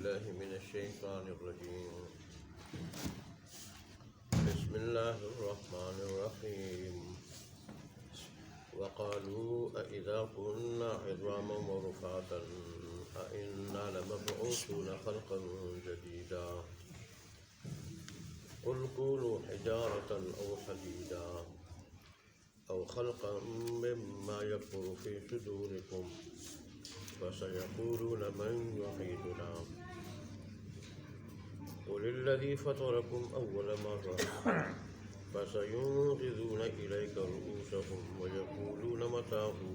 بالله من الشيطان الرجيم. بسم الله الرحمن الرحيم. وقالوا أإذا كنا عظاما ورفاتا أإنا لمبعوثون خلقا جديدا قل كونوا حجارة أو حديدا أو خلقا مما يكبر في صدوركم فسيقولون من يعيدنا قل الذي فطركم أول مرة فسينغضون إليك رؤوسهم ويقولون متى هو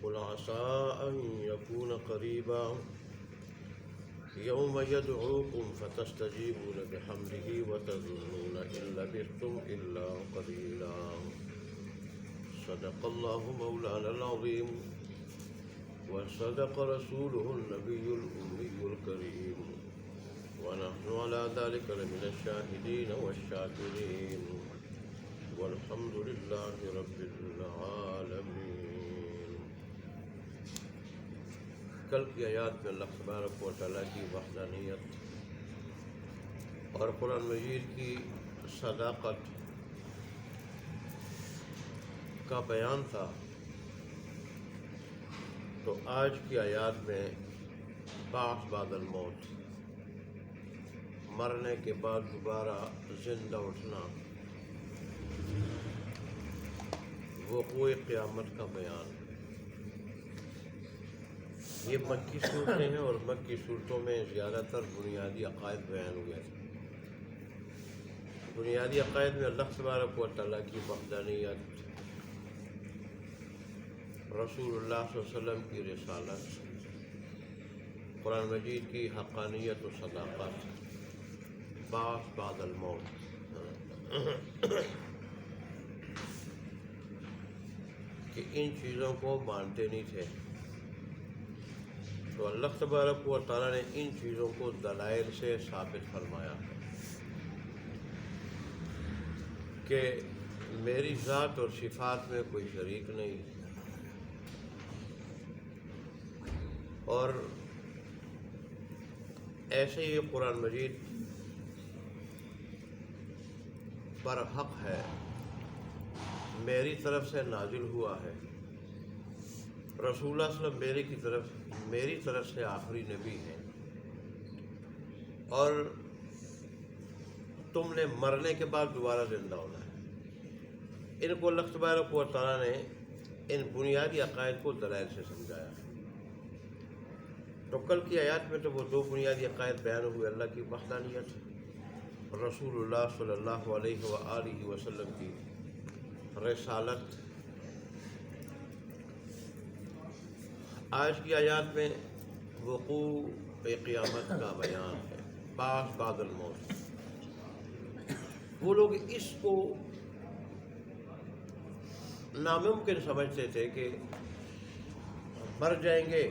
قل عسى أن يكون قريبا يوم يدعوكم فتستجيبون بحمده وتظنون إن لبثتم إلا قليلا. صدق الله مولانا العظيم وصدق رسوله النبي الأمي الكريم ونحن على ذلك لمن الشاهدين والشاكرين والحمد لله رب العالمين. کل کی آیات میں اللہ تبارک و تعالیٰ کی وحدانیت اور قرآن مجید کی صداقت کا بیان تھا، تو آج کی آیات میں بعث بعد الموت، مرنے کے بعد دوبارہ زندہ اٹھنا، وقوع قیامت کا بیان. یہ مکی صورتیں ہیں اور مکی صورتوں میں زیادہ تر بنیادی عقائد بیان ہوئے ہیں. بنیادی عقائد میں اللہ تبارک و تعالیٰ کی وحدانیت، رسول اللہ صلی اللہ علیہ وسلم کی رسالت، قرآن مجید کی حقانیت و صداقت، بعث بعد الموت. کہ ان چیزوں کو مانتے نہیں تھے، تو اللہ تبارک و تعالیٰ نے ان چیزوں کو دلائل سے ثابت فرمایا کہ میری ذات اور صفات میں کوئی شریک نہیں، اور ایسے ہی قرآن مجید برحق ہے، میری طرف سے نازل ہوا ہے. رسول اللہ صلی اللہ علیہ وسلم میری طرف سے آخری نبی ہیں، اور تم نے مرنے کے بعد دوبارہ زندہ ہونا ہے. ان کو اللہ تبارک و تعالیٰ نے ان بنیادی عقائد کو دلائل سے سمجھایا. تو کل کی آیات میں تو وہ دو بنیادی عقائد بیان ہوئے: اللہ کی وحدانیت، رسول اللہ صلی اللہ علیہ وآلہ وسلم کی رسالت. آج کی آیات میں وقوع قیامت کا بیان ہے، بعث بعد الموت. وہ لوگ اس کو ناممکن سمجھتے تھے کہ مر جائیں گے،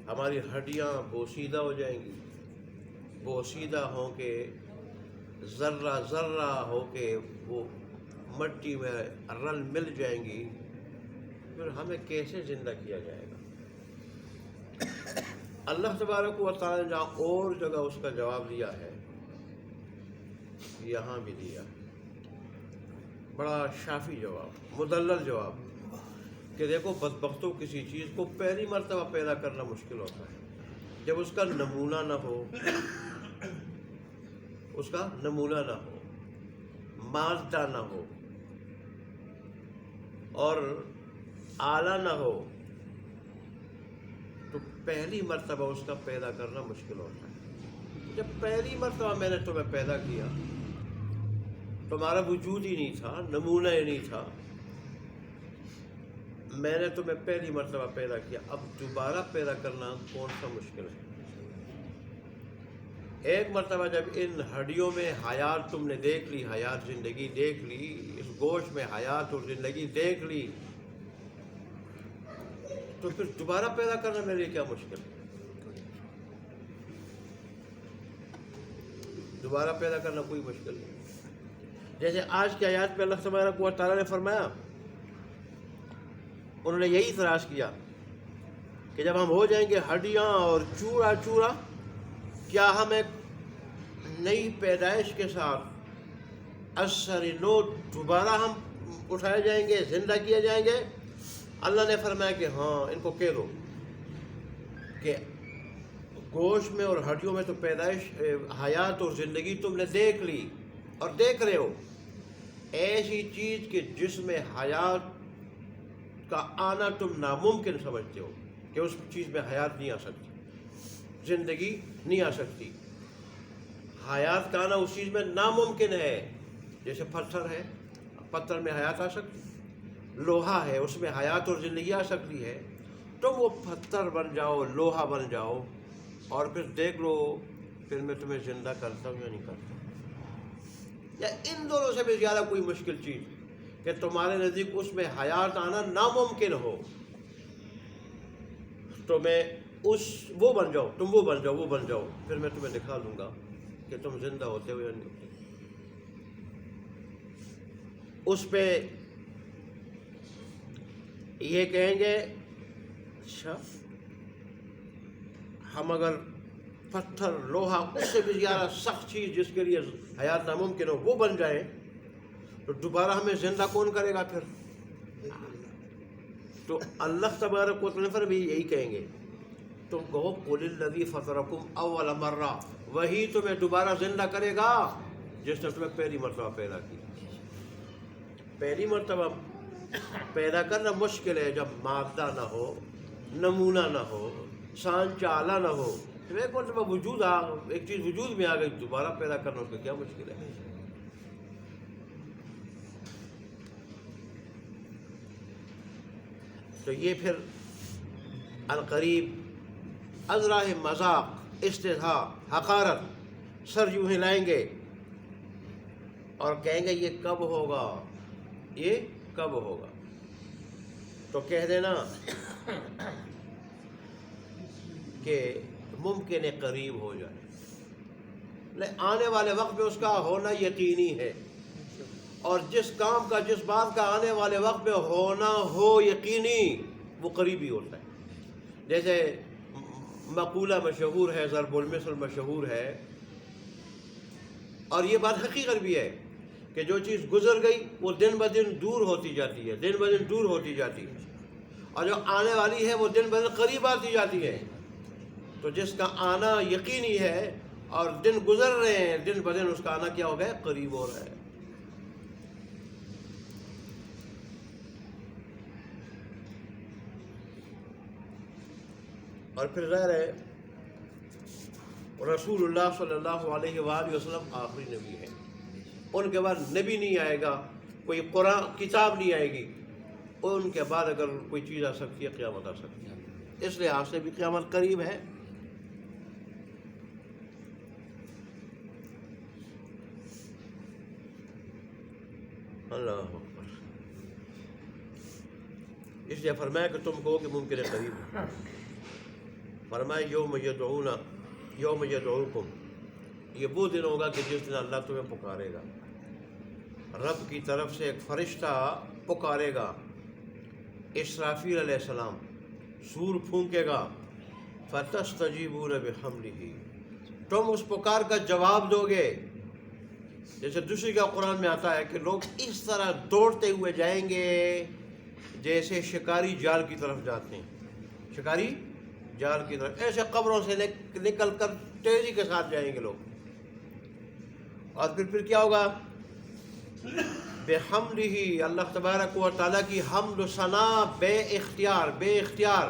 ہماری ہڈیاں بوسیدہ ہو جائیں گی، بوسیدہ ہوں کے ذرہ ذرہ ہو کے وہ مٹی میں رل مل جائیں گی، پھر ہمیں کیسے زندہ کیا جائے گا؟ اللہ تبارک و تعالیٰ نے جہاں اور جگہ اس کا جواب دیا ہے، یہاں بھی دیا. بڑا شافی جواب، مدلل جواب، کہ دیکھو بدبختوں کسی چیز کو پہلی مرتبہ پیدا کرنا مشکل ہوتا ہے جب اس کا نمونہ نہ ہو، اس کا نمونہ نہ ہو، مادہ نہ ہو اور آلہ نہ ہو، تو پہلی مرتبہ اس کا پیدا کرنا مشکل ہوتا ہے. جب پہلی مرتبہ میں نے تمہیں پیدا کیا، تمہارا وجود ہی نہیں تھا، نمونہ ہی نہیں تھا، میں نے تمہیں پہلی مرتبہ پیدا کیا، اب دوبارہ پیدا کرنا کون سا مشکل ہے؟ ایک مرتبہ جب ان ہڈیوں میں حیات تم نے دیکھ لی، حیات زندگی دیکھ لی، اس گوشت میں حیات اور زندگی دیکھ لی، تو پھر دوبارہ پیدا کرنا میرے لیے کیا مشکل ہے؟ دوبارہ پیدا کرنا کوئی مشکل نہیں. جیسے آج کی آیات میں اللہ تبارک و تعالیٰ نے فرمایا، انہوں نے یہی اعتراض کیا کہ جب ہم ہو جائیں گے ہڈیاں اور چورا چورا، کیا ہم ایک نئی پیدائش کے ساتھ اثر نو دوبارہ ہم اٹھائے جائیں گے، زندہ کیے جائیں گے؟ اللہ نے فرمایا کہ ہاں، ان کو کہہ دو کہ گوشت میں اور ہڈیوں میں تو پیدائش، حیات اور زندگی تم نے دیکھ لی اور دیکھ رہے ہو، ایسی چیز کہ جس میں حیات کا آنا تم ناممکن سمجھتے ہو کہ اس چیز میں حیات نہیں آ سکتی، زندگی نہیں آ سکتی، حیات کا آنا اس چیز میں ناممکن ہے۔ جیسے پتھر ہے، پتھر میں حیات آ سکتی، لوہا ہے اس میں حیات اور زندگی آ سکتی ہے۔ تم وہ پتھر بن جاؤ، لوہا بن جاؤ، اور پھر دیکھ لو پھر میں تمہیں زندہ کرتا ہوں یا نہیں کرتا، یا ان دونوں سے بھی زیادہ کوئی مشکل چیز کہ تمہارے نزدیک اس میں حیات آنا ناممکن ہو، تو میں وہ بن جاؤ، تم وہ بن جاؤ، وہ بن جاؤ، پھر میں تمہیں دکھا دوں گا کہ تم زندہ ہوتے ہو یا نہیں ہوتے۔ اس پہ یہ کہیں گے اچھا ہم اگر پتھر، لوہا، اس سے بھی زیادہ سخت چیز جس کے لیے حیات ناممکن ہو وہ بن جائے، تو دوبارہ ہمیں زندہ کون کرے گا پھر؟ تو اللہ تبارک و تعالیٰ بھی یہی کہیں گے، تم کہو قل الذی فطرکم اول مرہ، وہی تمہیں دوبارہ زندہ کرے گا جس نے تمہیں پہلی مرتبہ پیدا کیا۔ پہلی مرتبہ پیدا کرنا مشکل ہے جب مادہ نہ ہو، نمونہ نہ ہو، سانچہ آلہ نہ ہو۔ جب ایک مرتبہ ایک چیز وجود میں آ گئی، دوبارہ پیدا کرنا اس کا کیا مشکل ہے؟ تو یہ پھر القریب ازراہ مذاق، استہزاء، حقارت، سر یوں ہلائیں گے اور کہیں گے یہ کب ہوگا، یہ کب ہوگا؟ تو کہہ دینا کہ ممکن ہے قریب ہو جائے، آنے والے وقت میں اس کا ہونا یقینی ہے، اور جس کام کا، جس بات کا آنے والے وقت میں ہونا ہو یقینی، وہ قریب ہی ہوتا ہے۔ جیسے مقولہ مشہور ہے، ضرب المثل مشہور ہے، اور یہ بات حقیقت بھی ہے کہ جو چیز گزر گئی وہ دن بدن دور ہوتی جاتی ہے، دن بدن دور ہوتی جاتی ہے، اور جو آنے والی ہے وہ دن بدن قریب آتی جاتی ہے۔ تو جس کا آنا یقینی ہے اور دن گزر رہے ہیں، دن بدن اس کا آنا کیا ہو گیا؟ قریب ہو رہا ہے۔ اور پھر ظاہر ہے رسول اللہ صلی اللہ علیہ وآلہ وسلم آخری نبی ہے، ان کے بعد نبی نہیں آئے گا، کوئی قرآن کتاب نہیں آئے گی، ان کے بعد اگر کوئی چیز آ سکتی ہے قیامت آ سکتی ہے، اس لحاظ سے بھی قیامت قریب ہے۔ اللہ اکبر۔ اس لیے فرمایا کہ تم کہو کہ ممکن ہے قریب ہے۔ فرمایا یوم یدعوکم، یہ وہ دن ہوگا کہ جس دن اللہ تمہیں پکارے گا، رب کی طرف سے ایک فرشتہ پکارے گا، اسرافیل علیہ السلام سور پھونکے گا، فتستجیبون بحمدہ، تم اس پکار کا جواب دو گے۔ جیسے دوسری کا قرآن میں آتا ہے کہ لوگ اس طرح دوڑتے ہوئے جائیں گے جیسے شکاری جال کی طرف جاتے ہیں، شکاری جال کی طرف، ایسے قبروں سے نکل کر تیزی کے ساتھ جائیں گے لوگ، اور پھر کیا ہوگا؟ بحمدہ، اللہ تبارک و تعالیٰ کی حمد و ثنا بے اختیار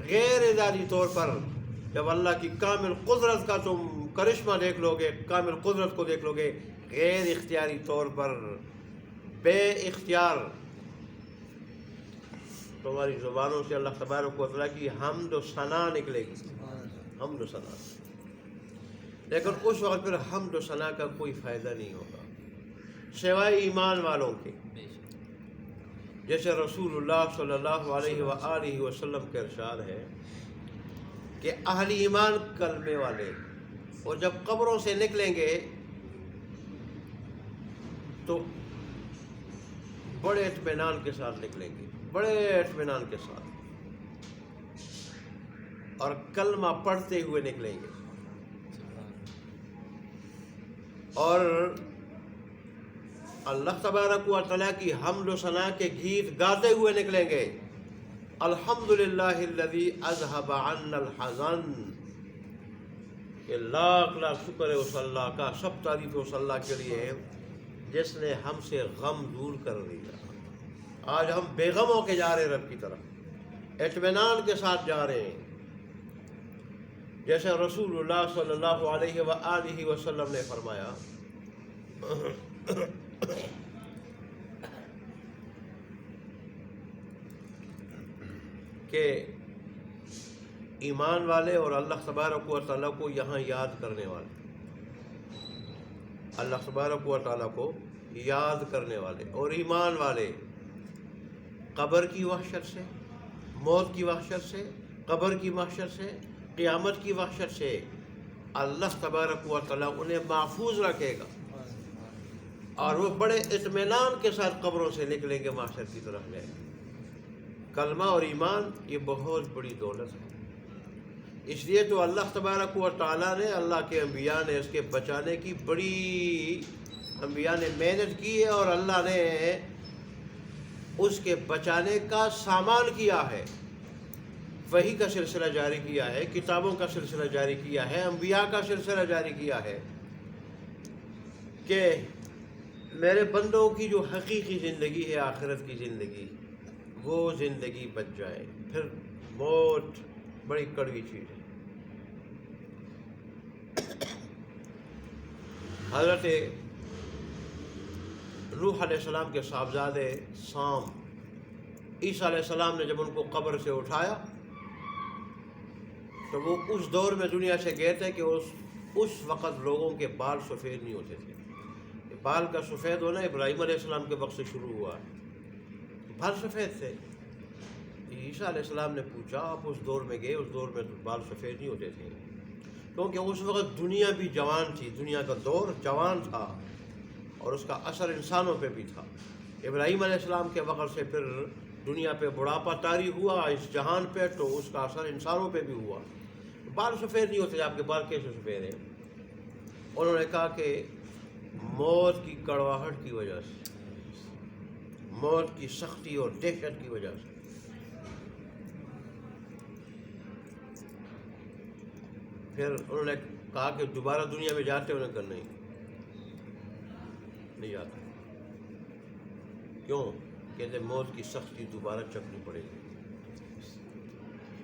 غیر ارادی طور پر، جب اللہ کی کامل قدرت کا تم کرشمہ دیکھ لو گے، کامل قدرت کو دیکھ لو گے، غیر اختیاری طور پر، بے اختیار تمہاری زبانوں سے اللہ تبارک و تعالیٰ کی حمد و ثنا نکلے گی، حمد و ثنا، لیکن اس وقت پھر حمد و ثنا کا کوئی فائدہ نہیں ہوگا سوائے ایمان والوں کے۔ جیسے رسول اللہ صلی اللہ علیہ وآلہ وسلم کا ارشاد ہے کہ اہل ایمان کلمے والے، اور جب قبروں سے نکلیں گے تو بڑے اطمینان کے ساتھ نکلیں گے، بڑے اطمینان کے ساتھ، اور کلمہ پڑھتے ہوئے نکلیں گے، اور اللہ تبارک و تعالیٰ کی حمد و ثنا کے گیت گاتے ہوئے نکلیں گے۔ الحمدللہ الذی اذھب عنا الحزن، کہ لاکھ لاکھ شکر ہے اس اللہ کا، سب تعریف اس اللہ کے لیے ہے جس نے ہم سے غم دور کر دیا۔ آج ہم بے غم ہو کے جا رہے ہیں رب کی طرف، اطمینان کے ساتھ جا رہے ہیں، جیسے رسول اللہ صلی اللہ علیہ وآلہ وسلم نے فرمایا کہ ایمان والے اور اللہ تبارک و تعالیٰ کو یہاں یاد کرنے والے، اللہ تبارک و تعالیٰ کو یاد کرنے والے اور ایمان والے قبر کی وحشت سے، موت کی وحشت سے، قبر کی وحشت سے، قیامت کی وحشت سے اللہ تبارک و تعالیٰ انہیں محفوظ رکھے گا، اور وہ بڑے اطمینان کے ساتھ قبروں سے نکلیں گے، معاشر کی طرف جائیں گے۔ کلمہ اور ایمان یہ بہت بڑی دولت ہے، اس لیے تو اللہ تبارک و تعالیٰ نے، اللہ کے انبیاء نے اس کے بچانے کی بڑی، انبیاء نے محنت کی ہے، اور اللہ نے اس کے بچانے کا سامان کیا ہے، وحی کا سلسلہ جاری کیا ہے، کتابوں کا سلسلہ جاری کیا ہے، انبیاء کا سلسلہ جاری کیا ہے کہ میرے بندوں کی جو حقیقی زندگی ہے، آخرت کی زندگی، وہ زندگی بچ جائے۔ پھر موت بڑی کڑوی چیز ہے۔ حضرت نوح علیہ السلام کے صاحبزادے سام، عیسیٰ علیہ السلام نے جب ان کو قبر سے اٹھایا تو وہ اس دور میں دنیا سے گئے تھے کہ اس وقت لوگوں کے بال سفید نہیں ہوتے تھے۔ بال کا سفید ہونا ابراہیم علیہ السلام کے وقت سے شروع ہوا ہے، بال سفید تھے۔ عیسیٰ علیہ السلام نے پوچھا آپ اس دور میں گئے، اس دور میں بال سفید نہیں ہوتے تھے؟ کیونکہ اس وقت دنیا بھی جوان تھی، دنیا کا دور جوان تھا، اور اس کا اثر انسانوں پہ بھی تھا۔ ابراہیم علیہ السلام کے وقت سے پھر دنیا پہ بڑھاپا طاری ہوا اس جہان پہ، تو اس کا اثر انسانوں پہ بھی ہوا۔ بال سفید نہیں ہوتے، آپ کے بال کیسے سفید ہیں؟ انہوں نے کہا کہ موت کی کڑواہٹ کی وجہ سے، موت کی سختی اور دہشت کی وجہ سے۔ پھر انہوں نے کہا کہ دوبارہ دنیا میں جاتے، انہوں نے کہا نہیں جاتا۔ کیوں؟ کہتے موت کی سختی دوبارہ چکھنی پڑے گی۔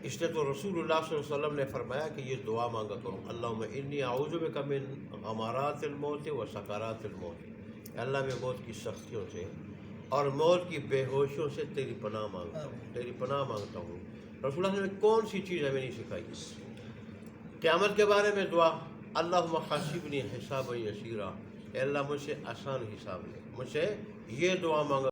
اس لیے تو رسول اللہ صلی اللہ علیہ وسلم نے فرمایا کہ یہ دعا مانگا کرو، اللہم انی اعوذ بک من غمارات الموت و سکرات الموت، کہ اللہ میں موت کی سختیوں سے اور موت کی بے ہوشیوں سے تیری پناہ مانگتا ہوں، تیری پناہ مانگتا ہوں۔ رسول اللہ نے کون سی چیز ہمیں نہیں سکھائی؟ قیامت کے بارے میں دعا، اللہم حاسبنی حسابا یسیرا، اے اللہ مجھ سے آسان حساب لے، مجھ سے یہ دعا مانگا